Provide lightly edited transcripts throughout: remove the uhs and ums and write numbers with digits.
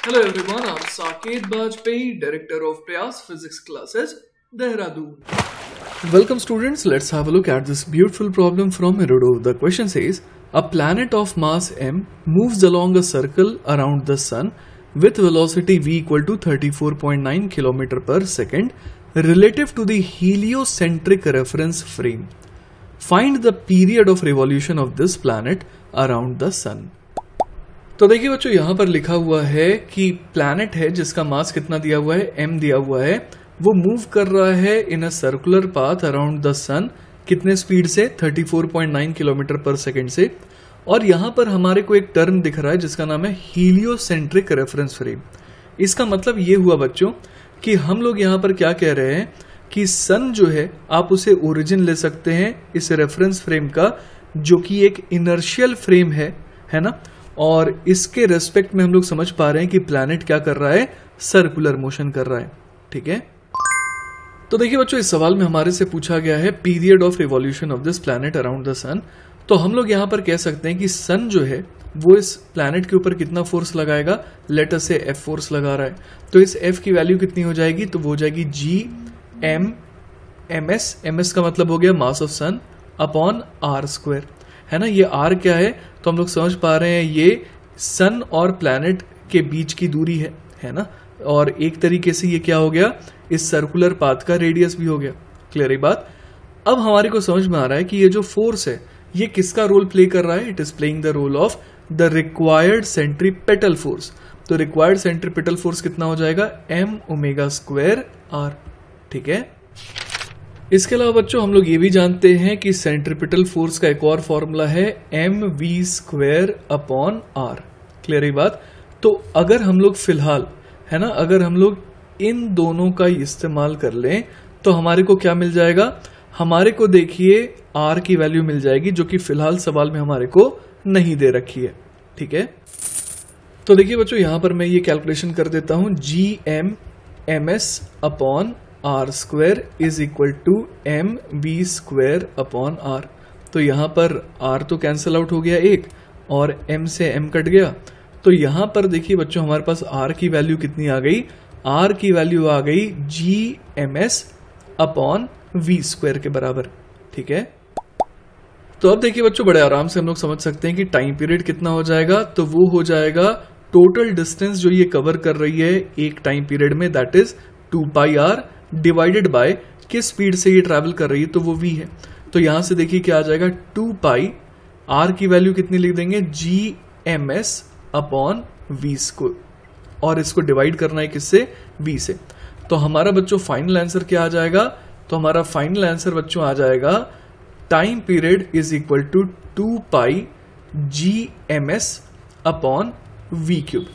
Hello everyone, I'm Saket Bajpayee, Director of Prayas Physics Classes, Dehradun. Welcome students, let's have a look at this beautiful problem from Herodo. The question says, a planet of mass m moves along a circle around the sun with velocity v equal to 34.9 km per second relative to the heliocentric reference frame. Find the period of revolution of this planet around the sun. तो देखिए बच्चों, यहाँ पर लिखा हुआ है कि planet है जिसका मास कितना दिया हुआ है, m दिया हुआ है, वो मूव कर रहा है in a circular path around the sun, कितने स्पीड से, 34.9 किलोमीटर पर सेकेंड से। और यहाँ पर हमारे को एक टर्म दिख रहा है जिसका नाम है हीलियोसेंट्रिक रेफरेंस फ्रेम। इसका मतलब ये हुआ बच्चों कि हम लोग यहाँ पर क्या कह रहे हैं कि सन जो है आप उसे ओरिजिन ले सकते हैं इस रेफरेंस फ्रेम का, जो कि एक इनर्शियल फ्रेम है ना, और इसके रेस्पेक्ट में हम लोग समझ पा रहे हैं कि प्लैनेट क्या कर रहा है, सर्कुलर मोशन कर रहा है। ठीक है, तो देखिए बच्चों, इस सवाल में हमारे से पूछा गया है period of revolution of this planet around the sun. तो हम लोग यहां पर कह सकते हैं कि सन जो है वो इस प्लैनेट के ऊपर कितना फोर्स लगाएगा, लेट अस से एफ फोर्स लगा रहा है। तो इस एफ की वैल्यू कितनी हो जाएगी, तो वो हो जाएगी जी एम एम एस का मतलब हो गया mass of sun upon R square, है ना। ये आर क्या है, तो हम लोग समझ पा रहे हैं ये सन और प्लैनेट के बीच की दूरी है ना, और एक तरीके से ये क्या हो गया, इस सर्कुलर पाथ का रेडियस भी हो गया। क्लियर है बात। अब हमारे को समझ में आ रहा है कि ये जो फोर्स है ये किसका रोल प्ले कर रहा है, it is playing the role of the required centripetal force. तो रिक्वायर्ड सेंट्रीपेटल फोर्स कितना हो जाएगा, एम ओमेगा स्क्वायर आर। ठीक है, इसके अलावा बच्चों हम लोग ये भी जानते हैं कि सेंट्रीपिटल फोर्स का एक और फॉर्मूला है M V square upon R. Clear है बात। तो अगर हम लोग फिलहाल, है ना, अगर हम लोग इन दोनों का इस्तेमाल कर लें तो हमारे को क्या मिल जाएगा, हमारे को देखिए आर की वैल्यू मिल जाएगी, जो कि फिलहाल सवाल में हमारे को नहीं दे रखी है। ठीक है, तो देखिए बच्चों, यहां पर मैं ये कैलकुलेशन कर देता हूं, G M M S upon R square is equal to M V square upon R. तो यहां पर आर तो कैंसिल आउट हो गया एक, और एम से एम कट गया। तो यहां पर देखिए बच्चों हमारे पास आर की वैल्यू कितनी आ गई, आर की वैल्यू आ गई G M S upon V square के बराबर। ठीक है, तो अब देखिए बच्चों बड़े आराम से हम लोग समझ सकते हैं कि टाइम पीरियड कितना हो जाएगा, तो वो हो जाएगा टोटल डिस्टेंस जो ये कवर कर रही है एक टाइम पीरियड में, that is 2 pi R divided by किस स्पीड से ये ट्रैवल कर रही है, तो वो v है। तो यहां से देखिए क्या आ जाएगा, 2 पाई r की वैल्यू कितनी लिख देंगे, G M S upon V square, और इसको डिवाइड करना है किससे, v से। तो हमारा बच्चों फाइनल आंसर क्या आ जाएगा, तो हमारा फाइनल आंसर बच्चों आ जाएगा time period is equal to 2 pi G M S upon V cube.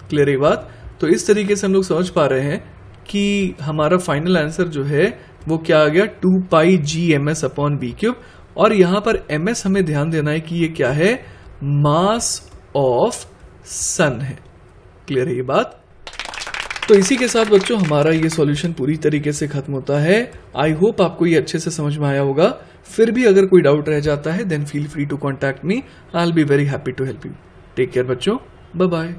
Clear है बात। तो इस तरीके से हम लोग समझ पा रहे हैं कि हमारा फाइनल आंसर जो है वो क्या आ गया, 2 pi G M S upon V cube. और यहां पर एम एस हमें ध्यान देना है कि ये क्या है, मास ऑफ सन है। क्लियर है ये बात। तो इसी के साथ बच्चों हमारा ये सॉल्यूशन पूरी तरीके से खत्म होता है। आई होप आपको ये अच्छे से समझ में आया होगा। फिर भी अगर कोई डाउट रह जाता है then feel free to contact me, I will be very happy to help you. Take care बच्चों, बाय बाय।